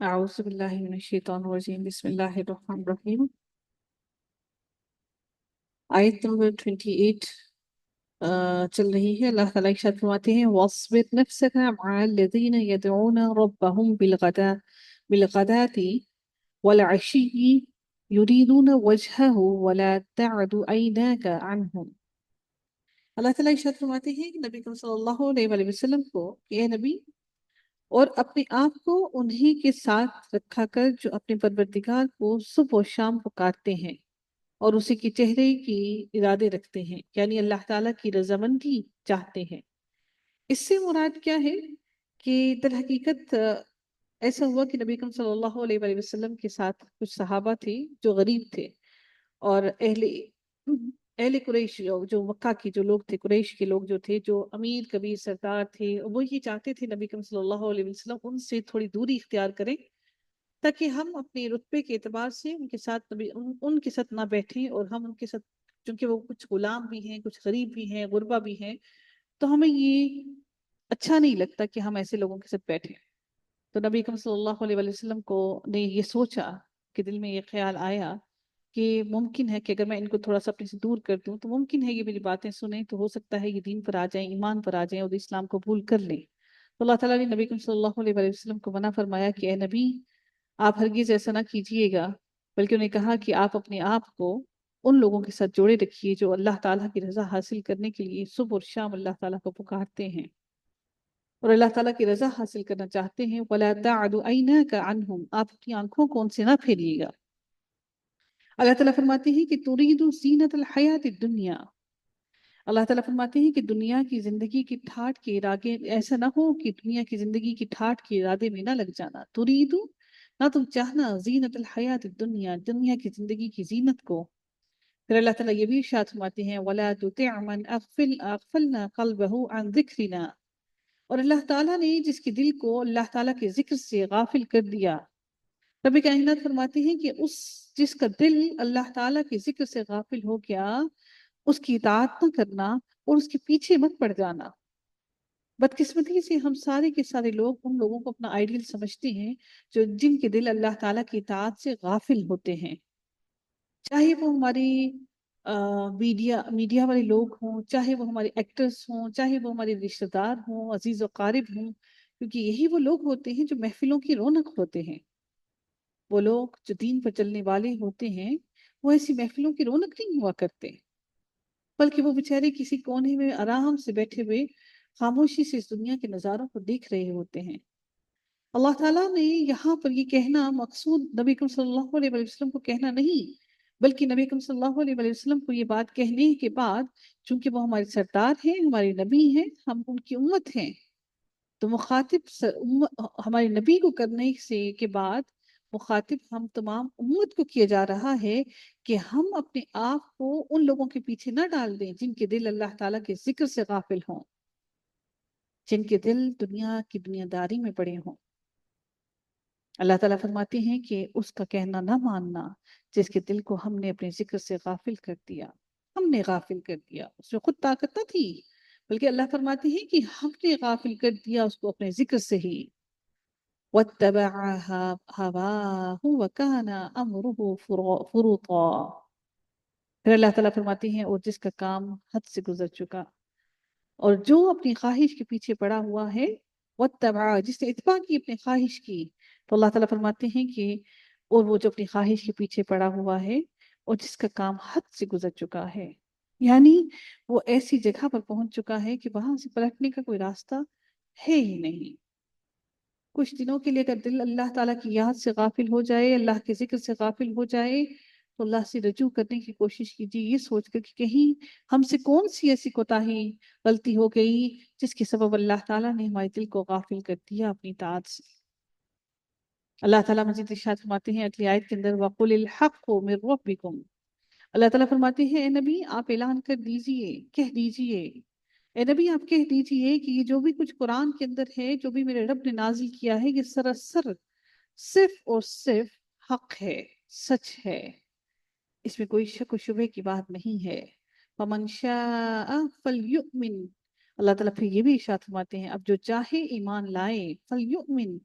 اعوذ باللہ من الشیطان الرجیم بسم اللہ الرحمن الرحیم۔ آیت نمبر 28 چل رہی ہے۔ اللہ تعالیٰ ارشاد فرماتے ہیں وَاصْبِرْ نَفْسَكَ مَعَ الَّذِينَ يَدْعُونَ رَبَّهُمْ بِالْغَدَاةِ وَالْعَشِيِّ يُرِيدُونَ وَجْهَهُ وَلَا تَعْدُ عَيْنَاكَ عَنْهُمْ۔ اللہ تعالیٰ ارشاد فرماتے ہیں کہ نبی کریم صلی اللہ علیہ وآلہ وسلم کو کہ اے نبی، اور اپنے آپ کو انہی کے ساتھ رکھا کر جو اپنے پروردگار کو صبح و شام پکارتے ہیں اور اسی کے چہرے کی ارادے رکھتے ہیں، یعنی اللہ تعالیٰ کی رضامندی چاہتے ہیں۔ اس سے مراد کیا ہے کہ در حقیقت ایسا ہوا کہ نبی کریم صلی اللہ علیہ وآلہ وسلم کے ساتھ کچھ صحابہ تھے جو غریب تھے، اور اہل قریش جو مکہ کی جو لوگ تھے، قریش کے لوگ جو تھے، جو امیر کبیر سردار تھے، وہ یہ چاہتے تھے نبی کریم صلی اللہ علیہ وسلم ان سے تھوڑی دوری اختیار کریں تاکہ ہم اپنے رتبے کے اعتبار سے ان کے ساتھ ان کے ساتھ نہ بیٹھیں، اور ہم ان کے ساتھ، چونکہ وہ کچھ غلام بھی ہیں، کچھ غریب بھی ہیں، غربا بھی ہیں، تو ہمیں یہ اچھا نہیں لگتا کہ ہم ایسے لوگوں کے ساتھ بیٹھیں۔ تو نبی کریم صلی اللہ علیہ وسلم کو نے یہ سوچا کہ دل میں یہ خیال آیا کہ ممکن ہے کہ اگر میں ان کو تھوڑا سا اپنے سے دور کر دوں تو ممکن ہے یہ میری باتیں سنیں، تو ہو سکتا ہے یہ دین پر آ جائیں، ایمان پر آ جائیں اور اسلام قبول کر لیں۔ تو اللہ تعالیٰ نے نبی کریم صلی اللہ علیہ وسلم کو منع فرمایا کہ اے نبی، آپ ہرگز ایسا نہ کیجئے گا، بلکہ انہیں کہا کہ آپ اپنے آپ کو ان لوگوں کے ساتھ جوڑے رکھیے جو اللہ تعالیٰ کی رضا حاصل کرنے کے لیے صبح اور شام اللہ تعالیٰ کو پکارتے ہیں اور اللہ تعالیٰ کی رضا حاصل کرنا چاہتے ہیں۔ وَلَا تَعْدُ عَيْنَاكَ عَنْهُمْ، آپ اپنی آنکھوں کو ان سے نہ پھیریے گا۔ اللہ تعالیٰ فرماتے ہیں کہ تُرِيدُ زِينَةَ الْحَيَاةِ الدُّنْيَا، اللہ تعالیٰ فرماتے ہیں کہ دنیا کی زندگی کی ٹھاٹ کے ارادے، ایسا نہ ہو کہ دنیا کی زندگی کی ٹھاٹ کے ارادے میں نہ لگ جانا۔ تُرِيدُ، نہ تم چاہنا، زینت الحیات الدنیا، دنیا کی زندگی کی زینت کو۔ پھر اللہ تعالیٰ یہ بھی ارشاد فرماتے ہیں وَلَا تُطِعْ مَنْ أَغْفَلْنَا قَلْبَهُ عَنْ ذِكْرِنَا، اور اللہ تعالیٰ نے جس کے دل کو اللہ تعالیٰ کے ذکر سے غافل کر دیا۔ رب کائنات فرماتے ہیں کہ جس کا دل اللہ تعالیٰ کے ذکر سے غافل ہو گیا، اس کی اطاعت نہ کرنا اور اس کے پیچھے مت پڑ جانا۔ بدقسمتی سے ہم سارے کے سارے لوگ ان لوگوں کو اپنا آئیڈیل سمجھتے ہیں جن کے دل اللہ تعالیٰ کی اطاعت سے غافل ہوتے ہیں، چاہے وہ ہماری میڈیا والے لوگ ہوں، چاہے وہ ہمارے ایکٹرز ہوں، چاہے وہ ہمارے رشتہ دار ہوں، عزیز و قارب ہوں، کیونکہ یہی وہ لوگ ہوتے ہیں جو محفلوں کی رونق ہوتے ہیں۔ وہ لوگ جو دین پر چلنے والے ہوتے ہیں وہ ایسی محفلوں کی رونق نہیں ہوا کرتے، بلکہ وہ بیچارے کسی کونے میں آرام سے بیٹھے ہوئے خاموشی سے اس دنیا کے نظاروں کو دیکھ رہے ہوتے ہیں۔ اللہ تعالیٰ نے یہاں پر یہ کہنا مقصود نبی کریم صلی اللہ علیہ وسلم کو کہنا نہیں، بلکہ نبی کریم صلی اللہ علیہ وسلم کو یہ بات کہنے کے بعد، چونکہ وہ ہمارے سردار ہیں، ہمارے نبی ہیں، ہم ان کی امت ہیں، تو مخاطب ہمارے نبی کو کرنے کے بعد مخاطب ہم تمام امت کو کیا جا رہا ہے کہ ہم اپنے آپ کو ان لوگوں کے پیچھے نہ ڈال دیں جن کے دل اللہ تعالیٰ کے ذکر سے غافل ہوں، جن کے دل دنیا کی دنیا داری میں پڑے ہوں۔ اللہ تعالیٰ فرماتے ہیں کہ اس کا کہنا نہ ماننا جس کے دل کو ہم نے اپنے ذکر سے غافل کر دیا، ہم نے غافل کر دیا، اس میں خود طاقت نہ تھی، بلکہ اللہ فرماتے ہیں کہ ہم نے غافل کر دیا اس کو اپنے ذکر سے ہی۔ وَاتَّبَعَ هَوَاهُ وَكَانَ أَمْرُهُ فُرُطًا، پھر اللہ تعالیٰ فرماتے ہیں اور جس کا کام حد سے گزر چکا، اور جو اپنی خواہش کے پیچھے پڑا ہوا ہے، وَاتَّبَعَ، جس نے اتباع کی اپنی خواہش کی، تو اللہ تعالیٰ فرماتے ہیں کہ اور وہ جو اپنی خواہش کے پیچھے پڑا ہوا ہے اور جس کا کام حد سے گزر چکا ہے، یعنی وہ ایسی جگہ پر پہنچ چکا ہے کہ وہاں سے پلٹنے کا کوئی راستہ ہے ہی نہیں۔ کچھ دنوں کے لیے اگر دل اللہ تعالیٰ کی یاد سے غافل ہو جائے، اللہ کے ذکر سے غافل ہو جائے، تو اللہ سے رجوع کرنے کی کوشش کیجیے، یہ سوچ کر کہ کہیں ہم سے کون سی ایسی کوتاہی غلطی ہو گئی جس کے سبب اللہ تعالیٰ نے ہمارے دل کو غافل کر دیا اپنی اطاعت سے۔ اللہ تعالیٰ مزید ارشاد فرماتے ہیں اگلی آیت کے اندر وَقُلِ الْحَقُّ مِنْ رَبِّكُمْ، اللہ تعالیٰ فرماتے ہیں اے نبی آپ اعلان کر دیجئے، کہہ دیجئے، اے نبی آپ کہہ دیجئے کہ یہ جو بھی کچھ قرآن کے اندر ہے، جو بھی میرے رب نے نازل کیا ہے، یہ سراسر صرف اور صرف حق ہے، سچ ہے، اس میں کوئی شک و شبہ کی بات نہیں ہے۔ فَمَنْ شَاءَ فَلْيُؤْمِنْ، اللہ تعالیٰ پھر یہ بھی ارشاد فرماتے ہیں اب جو چاہے ایمان لائے، فَلْيُؤْمِنْ،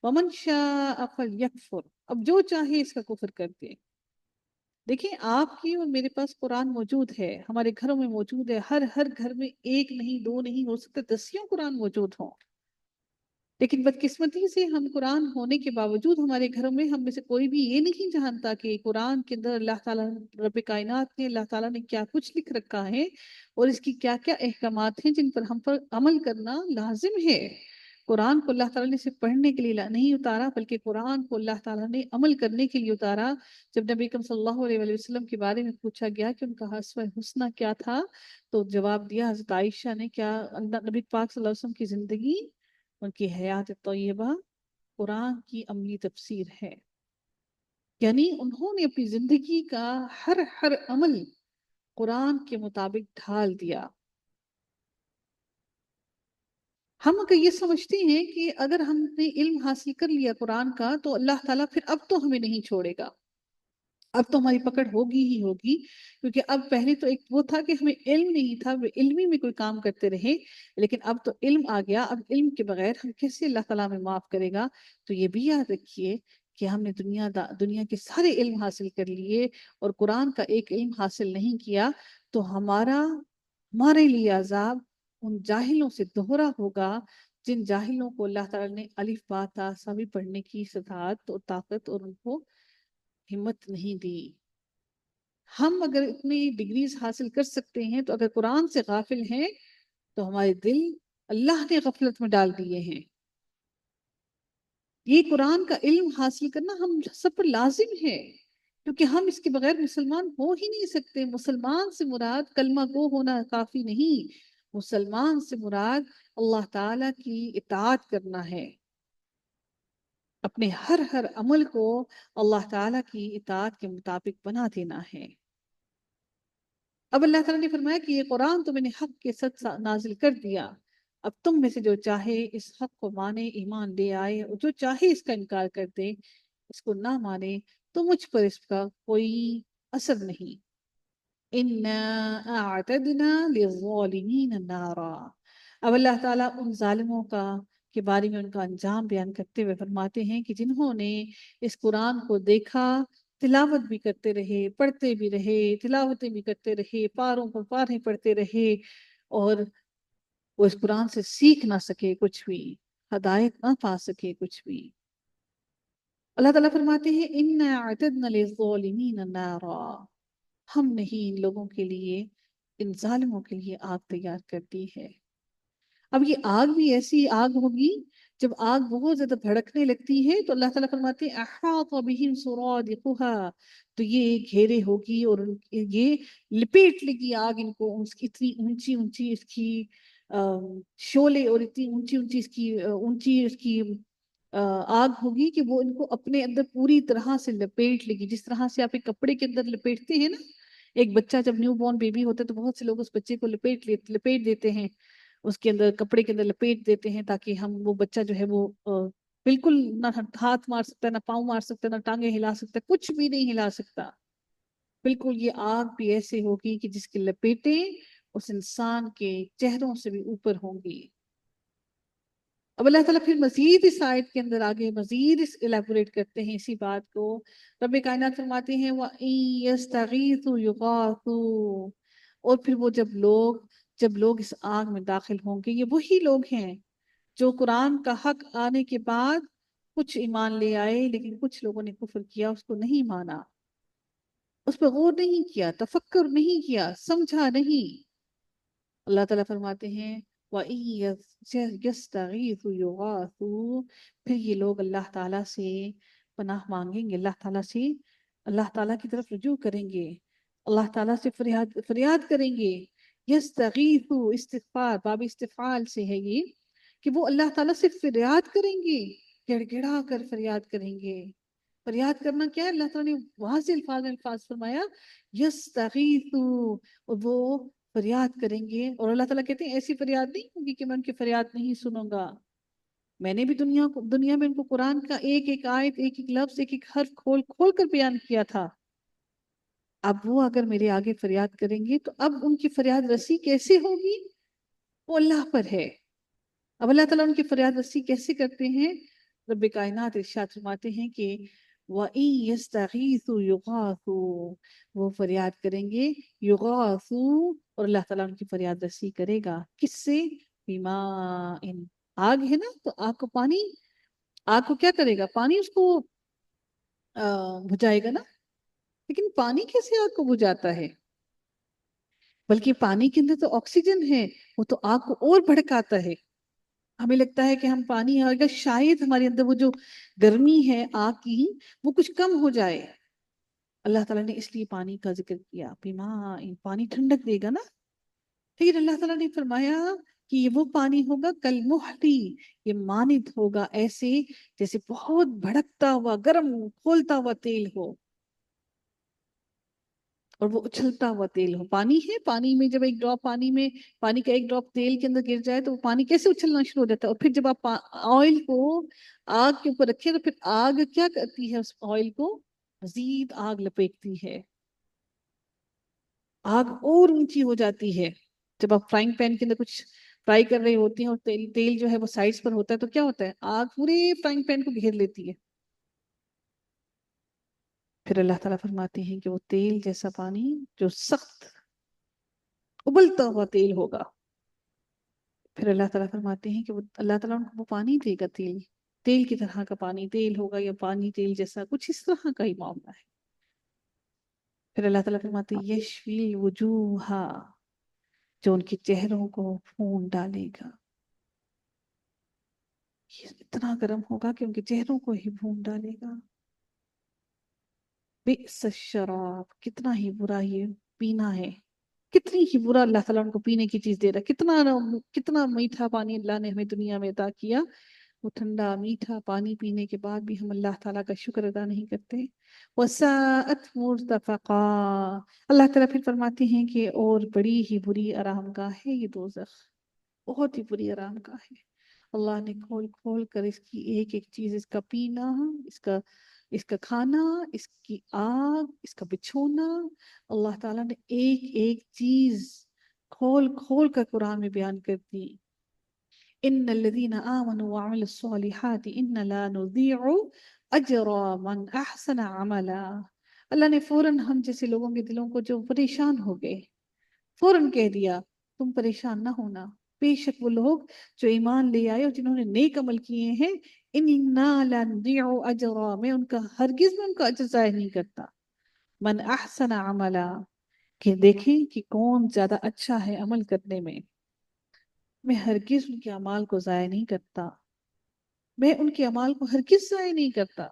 وَمَنْ شَاءَ فَلْيَكْفُرْ، اب جو چاہے اس کا کفر کر دے۔ دیکھیں آپ کی اور میرے پاس قرآن موجود ہے، ہمارے گھروں میں موجود ہے، ہر گھر میں ایک نہیں دو نہیں، ہو سکتا دسیوں قرآن موجود ہوں، لیکن بدقسمتی سے ہم قرآن ہونے کے باوجود ہمارے گھروں میں ہم میں سے کوئی بھی یہ نہیں جانتا کہ قرآن کے اندر اللہ تعالیٰ رب کائنات نے، اللہ تعالیٰ نے کیا کچھ لکھ رکھا ہے اور اس کی کیا کیا احکامات ہیں جن پر ہم پر عمل کرنا لازم ہے۔ قرآن کو اللہ تعالیٰ نے صرف پڑھنے کے لیے نہیں اتارا، بلکہ قرآن کو اللہ تعالیٰ نے عمل کرنے کے لیے اتارا۔ جب نبی اکرم صلی اللہ علیہ وسلم کے بارے میں پوچھا گیا کہ ان کا اسوہ حسنہ کیا تھا، تو جواب دیا حضرت عائشہ نے، کیا نبی پاک صلی اللہ علیہ وسلم کی زندگی، ان کی حیات طیبہ قرآن کی عملی تفسیر ہے، یعنی انہوں نے اپنی زندگی کا ہر عمل قرآن کے مطابق ڈھال دیا۔ ہم اگر یہ سمجھتے ہیں کہ اگر ہم نے علم حاصل کر لیا قرآن کا تو اللہ تعالیٰ پھر اب تو ہمیں نہیں چھوڑے گا، اب تو ہماری پکڑ ہوگی ہی ہوگی، کیونکہ اب پہلے تو ایک وہ تھا کہ ہمیں علم نہیں تھا، علمی میں کوئی کام کرتے رہے، لیکن اب تو علم آ گیا، اب علم کے بغیر ہم کیسے اللہ تعالیٰ میں معاف کرے گا؟ تو یہ بھی یاد رکھیے کہ ہم نے دنیا کے سارے علم حاصل کر لیے اور قرآن کا ایک علم حاصل نہیں کیا، تو ہمارے لیے عذاب ان جاہلوں سے دوہرا ہوگا، جن جاہلوں کو اللہ تعالیٰ نے الف با تا سا بھی پڑھنے کی استطاعت اور طاقت اور ان کو ہمت نہیں دی۔ ہم اگر اتنی ڈگریز حاصل کر سکتے ہیں تو اگر قرآن سے غافل ہیں تو ہمارے دل اللہ نے غفلت میں ڈال دیے ہیں۔ یہ قرآن کا علم حاصل کرنا ہم سب پر لازم ہے، کیونکہ ہم اس کے بغیر مسلمان ہو ہی نہیں سکتے۔ مسلمان سے مراد کلمہ گو ہونا کافی نہیں، مسلمان سے مراد اللہ تعالیٰ کی اطاعت کرنا ہے، اپنے ہر عمل کو اللہ تعالیٰ کی اطاعت کے مطابق بنا دینا ہے۔ اب اللہ تعالیٰ نے فرمایا کہ یہ قرآن تو میں نے حق کے ساتھ نازل کر دیا، اب تم میں سے جو چاہے اس حق کو مانے، ایمان لے آئے، اور جو چاہے اس کا انکار کر دے، اس کو نہ مانے، تو مجھ پر اس کا کوئی اثر نہیں۔ إِنَّا أَعْتَدْنَا لِلظَّالِمِينَ نَارًا، اب اللہ تعالیٰ ان ظالموں کے بارے میں ان کا انجام بیان کرتے ہوئے فرماتے ہیں کہ جنہوں نے اس قرآن کو دیکھا، تلاوت بھی کرتے رہے، پڑھتے بھی رہے، تلاوتیں بھی کرتے رہے، پاروں پر پاریں پڑھتے رہے، اور وہ اس قرآن سے سیکھ نہ سکے کچھ بھی، ہدایت نہ پا سکے کچھ بھی، اللہ تعالیٰ فرماتے ہیں إِنَّا أَعْتَدْنَا لِلظَّالِمِينَ نَارًا، ہم نہیں ان لوگوں کے لیے، ان ظالموں کے لیے آگ تیار کرتی ہے۔ اب یہ آگ بھی ایسی آگ ہوگی، جب آگ بہت زیادہ بھڑکنے لگتی ہے تو اللہ تعالیٰ فرماتے ہیں احاط بہم سرادقها، تو یہ گھیرے ہوگی اور یہ لپیٹ لے گی آگ ان کو، اس کی اتنی اونچی اونچی اس کی شعلے، اور اتنی اونچی اونچی اس کی آگ ہوگی کہ وہ ان کو اپنے اندر پوری طرح سے لپیٹ لے گی، جس طرح سے آپ ایک کپڑے کے اندر لپیٹتے ہیں نا، ایک بچہ جب نیو بورن بیبی ہوتا ہے تو بہت سے لوگ اس بچے کو لپیٹ دیتے ہیں، اس کے اندر کپڑے کے اندر لپیٹ دیتے ہیں تاکہ وہ بچہ جو ہے وہ بالکل نہ ہاتھ مار سکتا، نہ پاؤں مار سکتا، نہ ٹانگیں ہلا سکتا، کچھ بھی نہیں ہلا سکتا۔ بالکل یہ آگ بھی ایسے ہوگی کہ جس کی لپیٹیں اس انسان کے چہروں سے بھی اوپر ہوں گی۔ اب اللہ تعالیٰ پھر مزید اس آیت کے اندر آگے مزید الیبوریٹ کرتے ہیں اسی بات کو۔ رب کائنات فرماتے ہیں وَإِن يَسْتَغِيثُوا يُغَاثُوا، اور پھر وہ جب لوگ اس آگ میں داخل ہوں گے، یہ وہی لوگ ہیں جو قرآن کا حق آنے کے بعد کچھ ایمان لے آئے، لیکن کچھ لوگوں نے کفر کیا، اس کو نہیں مانا، اس پہ غور نہیں کیا، تفکر نہیں کیا، سمجھا نہیں۔ اللہ تعالیٰ فرماتے ہیں وَإِن يَسْتَغِيثُوا يُغَاثُوا، پھر یہ لوگ اللہ تعالیٰ سے پناہ مانگیں گے، اللہ تعالیٰ کی طرف رجوع کریں گے، اللہ تعالیٰ سے فریاد کریں گے۔ یستغیثوا، استغفار باب استفعال سے ہے یہ، کہ وہ اللہ تعالیٰ سے فریاد کریں گے، گڑ گڑا کر فریاد کریں گے۔ فریاد کرنا کیا ہے؟ اللہ تعالیٰ نے واضح الفاظ فرمایا یستغیثوا، اور وہ فریاد کریں گے، اور اللہ تعالیٰ کہتے ہیں ایسی فریاد نہیں ہوگی کہ میں ان کی فریاد نہیں سنوں گا، میں نے بھی دنیا میں ان کو قرآن کا ایک ایک آیت، ایک ایک لفظ، ایک ایک حرف کھول کھول کر بیان کیا تھا، اب وہ اگر میرے آگے فریاد کریں گے تو اب ان کی فریاد رسی کیسے ہوگی؟ وہ اللہ پر ہے۔ اب اللہ تعالیٰ ان کی فریاد رسی کیسے کرتے ہیں؟ رب کائنات ارشاد فرماتے ہیں کہ وَإِن يَسْتَغِيثُوا يُغَاثُوا، وہ فریاد کریں گے یغاثوا، اور اللہ تعالیٰ ان کی فریاد رسی کرے گا کس سے؟ بِمَاءٍ، آگ ہے نا، تو آگ کو پانی، آگ کو کیا کرے گا؟ پانی اس کو بجھائے گا نا، لیکن پانی کیسے آگ کو بجھاتا ہے؟ بلکہ پانی کے اندر تو آکسیجن ہے، وہ تو آگ کو اور بھڑکاتا ہے۔ ہمیں لگتا ہے کہ ہم پانی آئے گا شاید ہمارے اندر وہ جو گرمی ہے آگ کی وہ کچھ کم ہو جائے۔ اللہ تعالیٰ نے اس لیے پانی کا ذکر کیا، بِمَاءٍ، پانی ٹھنڈک دے گا نا۔ لیکن اللہ تعالیٰ نے فرمایا کہ یہ وہ پانی ہوگا کالمہلی، یہ مانند ہوگا ایسے جیسے بہت بھڑکتا ہوا گرم کھولتا ہوا تیل ہو، اور وہ اچھلتا ہوا تیل ہو۔ پانی ہے، پانی میں جب ایک ڈراپ پانی میں، پانی کا ایک ڈراپ تیل کے اندر گر جائے تو وہ پانی کیسے اچھلنا شروع ہو جاتا ہے، اور پھر جب آپ آئل کو آگ کے اوپر رکھیں تو پھر آگ کیا کرتی ہے؟ اس آئل کو مزید آگ لپیٹتی ہے، آگ اور اونچی ہو جاتی ہے۔ جب آپ فرائنگ پین کے اندر کچھ فرائی کر رہے ہوتے ہیں اور تیل جو ہے وہ سائڈز پر ہوتا ہے تو کیا ہوتا ہے؟ آگ پورے فرائنگ پین کو گھیر لیتی ہے۔ پھر اللہ تعالیٰ فرماتے ہیں کہ وہ تیل جیسا پانی جو سخت ابلتا ہوا تیل ہوگا، پھر اللہ تعالیٰ فرماتے ہیں کہ وہ اللہ تعالیٰ ان کو وہ پانی دے گا، تیل، تیل کی طرح کا پانی، تیل ہوگا یا پانی تیل جیسا کچھ اس طرح کا ہی معاملہ ہے۔ پھر اللہ تعالیٰ فرماتے ہیں یشوی الوجوہ، جو ان کے چہروں کو پھون ڈالے گا، یہ اتنا گرم ہوگا کہ ان کے چہروں کو ہی بھون ڈالے گا۔ بئس الشراب، کتنا ہی برا یہ پینا ہے، کتنی ہی برا اللہ تعالیٰ ان کو پینے کی چیز دے رہا ہے۔ کتنا میٹھا پانی اللہ نے ہمیں دنیا میں عطا کیا، وہ ٹھنڈا میٹھا پانی پینے کے بعد بھی ہم اللہ تعالیٰ کا شکر ادا نہیں کرتے۔ وَسَاءَتْ مُرْتَفَقًا، اللہ تعالیٰ پھر فرماتے ہیں کہ اور بڑی ہی بری آرام گاہ ہے یہ دوزخ، بہت ہی بری آرام گاہ ہے۔ اللہ نے کھول کھول کر اس کی ایک ایک چیز، اس کا پینا، اس کا کھانا، اس کی آگ، اس کا بچھونا، اللہ تعالیٰ نے ایک ایک چیز کھول کھول کر قرآن میں بیان کر دی۔ ان الذين آمنوا وعملوا الصالحات ان لا نضيع اجر من احسن عملا، اللہ نے فوراً ہم جیسے لوگوں کے دلوں کو جو پریشان ہو گئے فوراً کہہ دیا تم پریشان نہ ہونا، بے شک وہ لوگ جو ایمان لے آئے اور جنہوں نے نیک عمل کیے ہیں، انا لا نضيع اجر، میں ان کا ہرگز میں ان کا اجر ضائع نہیں کرتا، من احسن عملا، کہ دیکھیں کہ کون زیادہ اچھا ہے عمل کرنے میں ہرگز ان کے اعمال کو ضائع نہیں کرتا، میں ان کے اعمال کو ہرگز ضائع نہیں کرتا۔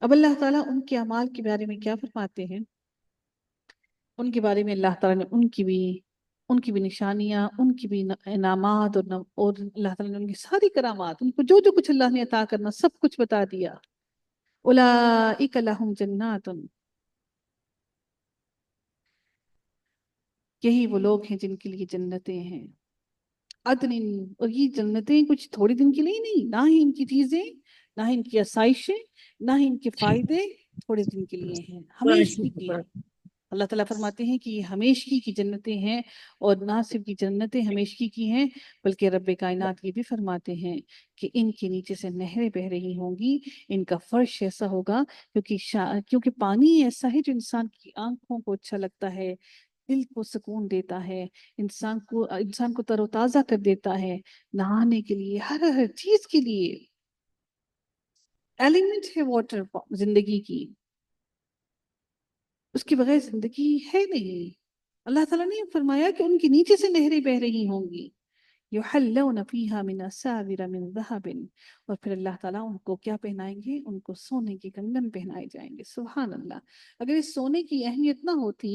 اب اللہ تعالیٰ ان کے اعمال کے بارے میں کیا فرماتے ہیں؟ ان کے بارے میں اللہ تعالیٰ نے ان کی بھی نشانیاں، ان کی بھی انعامات، اور اللہ تعالیٰ نے ان کی ساری کرامات، ان کو جو جو کچھ اللہ نے عطا کرنا سب کچھ بتا دیا۔ اولئک لہم جنات، یہی وہ لوگ ہیں جن کے لیے جنتیں ہیں، عدن، اور یہ جنتیں کچھ تھوڑے دن کے لیے نہیں، نہ ہی ان کی چیزیں، نہ ہی ان کی آسائشیں، نہ ہی ان کے فائدے تھوڑے دن کے لیے ہیں، ہمیشہ کی ہیں۔ اللہ تعالیٰ فرماتے ہیں کہ یہ ہمیشگی کی جنتیں ہیں، اور نہ صرف یہ جنتیں ہمیشگی کی ہیں بلکہ رب کائنات یہ بھی فرماتے ہیں کہ ان کے نیچے سے نہریں بہ رہی ہوں گی، ان کا فرش ایسا ہوگا، کیونکہ پانی ایسا ہے جو انسان کی آنکھوں کو اچھا لگتا ہے، دل کو سکون دیتا ہے، انسان کو تر و تازہ کر دیتا ہے، نہانے کے لیے، ہر چیز کے لیے ایلیمنٹ ہے واٹر زندگی کی، اس کے بغیر زندگی ہے نہیں۔ اللہ تعالیٰ نے فرمایا کہ ان کے نیچے سے نہریں بہ رہی ہوں گی، یحلون فیہا من اساور من ذہب، اور پھر اللہ تعالیٰ ان کو کیا پہنائیں گے؟ ان کو سونے کے کنگن پہنائے جائیں گے۔ سبحان اللہ، اگر اس سونے کی اہمیت نہ ہوتی،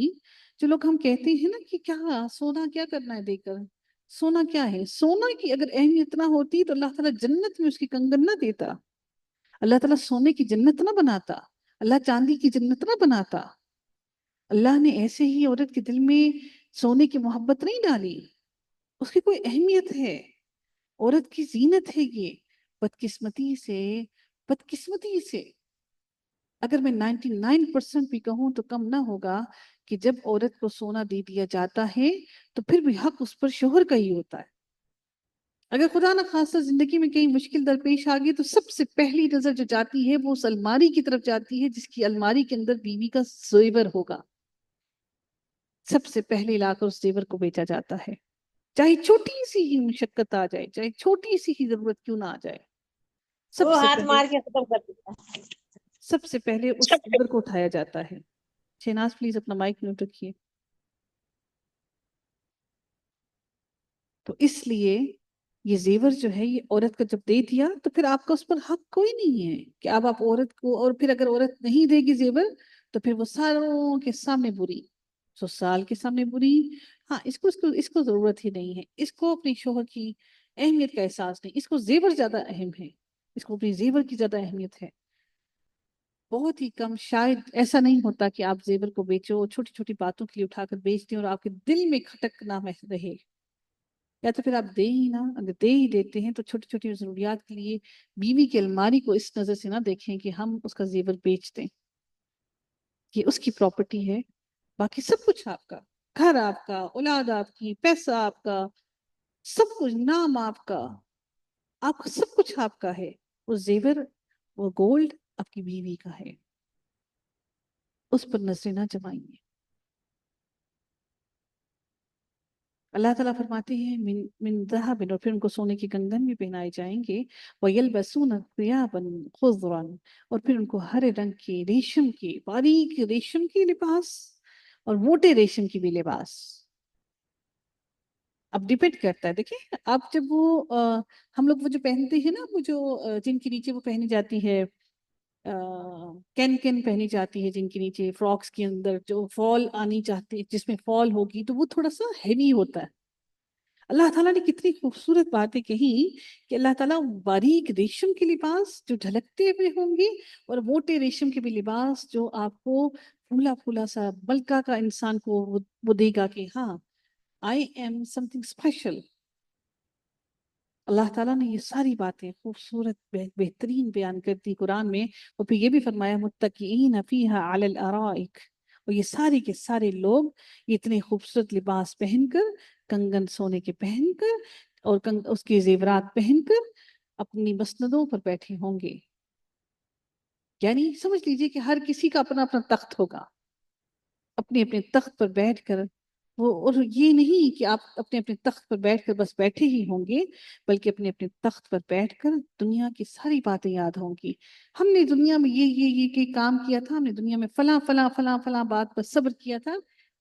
جو لوگ ہم کہتے ہیں نا کہ کیا سونا کیا کرنا ہے دے کر، سونا کیا ہے، سونا کی اگر اہمیت نہ ہوتی تو اللہ تعالیٰ جنت میں اس کی کنگن نہ دیتا، اللہ تعالیٰ سونے کی جنت نہ بناتا، اللہ چاندی کی جنت نہ بناتا، اللہ نے ایسے ہی عورت کے دل میں سونے کی محبت نہیں ڈالی، اس کی کوئی اہمیت ہے، عورت کی زینت ہے یہ۔ بدقسمتی سے اگر میں 99% بھی کہوں تو کم نہ ہوگا کہ جب عورت کو سونا دے دیا جاتا ہے تو پھر بھی حق اس پر شوہر کا ہی ہوتا ہے، اگر خدا نہ خاصہ زندگی میں کہیں مشکل درپیش آ گئی تو سب سے پہلی نظر جو جاتی ہے وہ اس الماری کی طرف جاتی ہے جس کی الماری کے اندر بیوی کا زیور ہوگا. سب سے پہلے لا کر اس زیور کو بیچا جاتا ہے، چاہے چھوٹی سی ہی مشقت آ جائے، چاہے چھوٹی سی ہی ضرورت کیوں نہ آ جائے، وہ ہاتھ مار کے ختم کر دیتا ہے. سب سے پہلے اس زیور کو اٹھایا جاتا ہے. شہناز پلیز اپنا مائک میوٹ رکھیے. تو اس لیے یہ زیور جو ہے یہ عورت کا جب دے دیا تو پھر آپ کا اس پر حق کوئی نہیں ہے کہ اب آپ عورت کو، اور پھر اگر عورت نہیں دے گی زیور تو پھر وہ ساروں کے سامنے بری، سسرال کے سامنے بری. ہاں اس کو ضرورت ہی نہیں ہے، اس کو اپنی شوہر کی اہمیت کا احساس نہیں، اس کو زیور زیادہ اہم ہے، اس کو اپنی زیور کی زیادہ اہمیت ہے. بہت ہی کم، شاید ایسا نہیں ہوتا کہ آپ زیور کو بیچو، چھوٹی چھوٹی باتوں کے لیے اٹھا کر بیچ دیں اور آپ کے دل میں کھٹک نہ رہے، یا تو پھر آپ دے ہی نہ. اگر دے ہی دیتے ہیں تو چھوٹی چھوٹی ضروریات کے لیے بیوی کی الماری کو اس نظر سے نہ دیکھیں کہ ہم اس کا زیور بیچ دیں. یہ اس کی پراپرٹی ہے، باقی سب کچھ آپ کا، گھر آپ کا، اولاد آپ کی، پیسہ آپ کا، سب کچھ، نام آپ کا سب کچھ آپ کا ہے. وہ زیور، وہ گولڈ آپ کی بیوی کا ہے، اس پر نظریں نہ جمائیے. اللہ تعالیٰ فرماتے ہیں من ذہب، اور پھر ان کو سونے کے کنگن بھی پہنائے جائیں گے. وَيَلْبَسُونَ ثِيَابًا خُضْرًا، اور پھر ان کو ہرے رنگ کے ریشم کے، باریک ریشم کے لباس اور موٹے ریشم کی بھی لباس. اب ڈیپینڈ کرتا ہے، دیکھیں آپ جب وہ ہم لوگ وہ جو پہنتے ہیں نا، وہ جو جن کے نیچے وہ پہنی جاتی ہے، کین پہنی جاتی ہے، جن کے نیچے فراکس کے اندر جو فال آنی چاہتے، جس میں فال ہوگی تو وہ تھوڑا سا ہیوی ہوتا ہے. اللہ تعالیٰ نے کتنی خوبصورت باتیں کہی کہ اللہ تعالیٰ باریک ریشم کے لباس جو جھلکتے ہوئے ہوں گے اور موٹے ریشم کے بھی لباس جو آپ کو پھولا پھولا سا ملکہ کا انسان کو وہ دے گا کہ ہاں I am something special. اللہ تعالیٰ نے یہ ساری باتیں خوبصورت بہترین بیان کر دی قرآن میں، اور پھر یہ بھی فرمایا متکئین فیہا علی الارائک، اور یہ سارے کے سارے لوگ یہ اتنے خوبصورت لباس پہن کر، کنگن سونے کے پہن کر اور اس کے زیورات پہن کر اپنی مسندوں پر بیٹھے ہوں گے. یعنی سمجھ لیجئے کہ ہر کسی کا اپنا اپنا تخت ہوگا، اپنے اپنے تخت پر بیٹھ کر وہ. اور یہ نہیں کہ آپ اپنے اپنے تخت پر بیٹھ کر بس بیٹھے ہی ہوں گے، بلکہ اپنے اپنے تخت پر بیٹھ کر دنیا کی ساری باتیں یاد ہوں گی. ہم نے دنیا میں یہ کام کیا تھا، ہم نے دنیا میں فلاں فلاں فلاں فلاں بات پر صبر کیا تھا،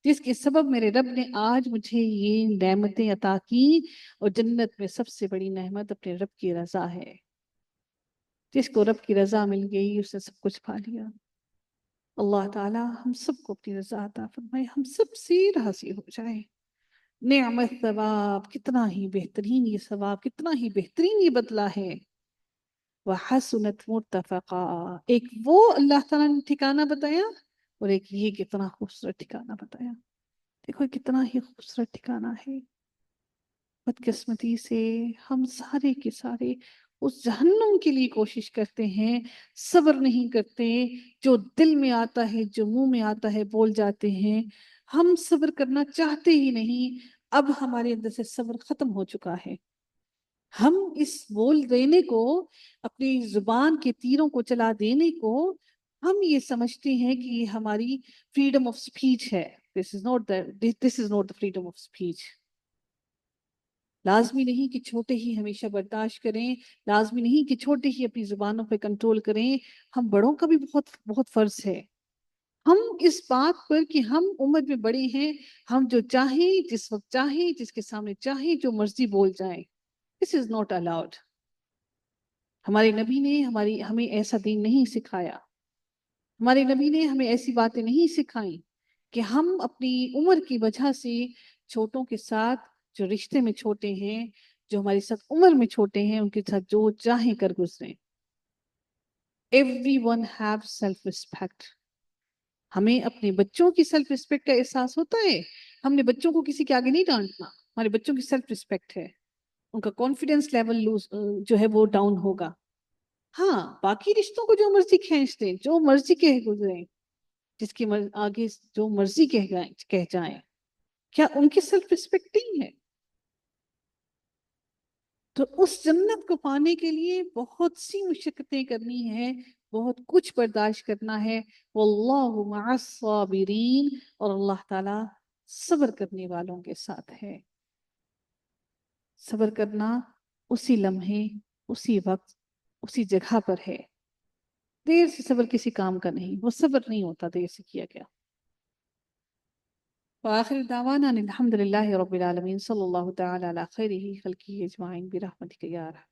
جس کے سبب میرے رب نے آج مجھے یہ نعمتیں عطا کی. اور جنت میں سب سے بڑی نعمت اپنے رب کی رضا ہے. جس کو رب کی رضا مل گئی اس نے سب کچھ پا لیا. اللہ تعالی ہم سب کو اپنی رضا عطا فرمائے، ہم سب سے راضی ہو جائے. نعمت ثواب، کتنا ہی بہترین یہ ثواب، کتنا ہی بہترین یہ بدلہ ہے. وحسنت مرتفقا، ایک وہ اللہ تعالیٰ نے ٹھکانہ بتایا، اور ایک یہ کتنا خوبصورت ٹھکانہ بتایا. دیکھو کتنا ہی خوبصورت ٹھکانہ ہے. بدقسمتی سے ہم سارے کے سارے اس جہنم کے لیے کوشش کرتے ہیں، صبر نہیں کرتے. جو دل میں آتا ہے، جو منہ میں آتا ہے بول جاتے ہیں. ہم صبر کرنا چاہتے ہی نہیں، اب ہمارے اندر سے صبر ختم ہو چکا ہے. ہم اس بول دینے کو، اپنی زبان کے تیروں کو چلا دینے کو ہم یہ سمجھتے ہیں کہ یہ ہماری فریڈم آف سپیچ ہے. This is not the freedom of speech. لازمی نہیں کہ چھوٹے ہی ہمیشہ برداشت کریں، لازمی نہیں کہ چھوٹے ہی اپنی زبانوں پہ کنٹرول کریں. ہم بڑوں کا بھی بہت بہت فرض ہے. ہم اس بات پر کہ ہم عمر میں بڑے ہیں، ہم جو چاہیں، جس وقت چاہیں، جس کے سامنے چاہیں، جو مرضی بول جائیں. This is not allowed. ہمارے نبی نے ہمیں ایسا دین نہیں سکھایا. ہمارے نبی نے ہمیں ایسی باتیں نہیں سکھائیں کہ ہم اپنی عمر کی وجہ سے چھوٹوں کے ساتھ، جو رشتے میں چھوٹے ہیں، جو ہمارے ساتھ عمر میں چھوٹے ہیں، ان کے ساتھ جو چاہیں کر گزریں. Everyone have self-respect. ہمیں اپنے بچوں کی سیلف ریسپیکٹ کا احساس ہوتا ہے. ہم نے بچوں کو کسی کے آگے نہیں ڈانٹنا. ہمارے بچوں کی سیلف ریسپیکٹ ہے، ان کا کانفیڈنس لیول جو ہے وہ ڈاؤن ہوگا. ہاں باقی رشتوں کو جو مرضی کھینچ دیں، جو مرضی کہہ گزریں، جس کی آگے جو مرضی کہہ جائیں، کیا ان کی سیلف ریسپیکٹ نہیں ہے؟ تو اس جنت کو پانے کے لیے بہت سی مشقتیں کرنی ہے، بہت کچھ برداشت کرنا ہے. واللہ مع الصابرین، اور اللہ تعالیٰ صبر کرنے والوں کے ساتھ ہے. صبر کرنا اسی لمحے، اسی وقت، اسی جگہ پر ہے. دیر سے صبر کسی کام کا نہیں، وہ صبر نہیں ہوتا دیر سے کیا گیا. وآخر دعوانا الحمد للہ رب العالمین، صلی اللہ تعالی علی خیرہ خلقہ اجمعین برحمتک یا ارحم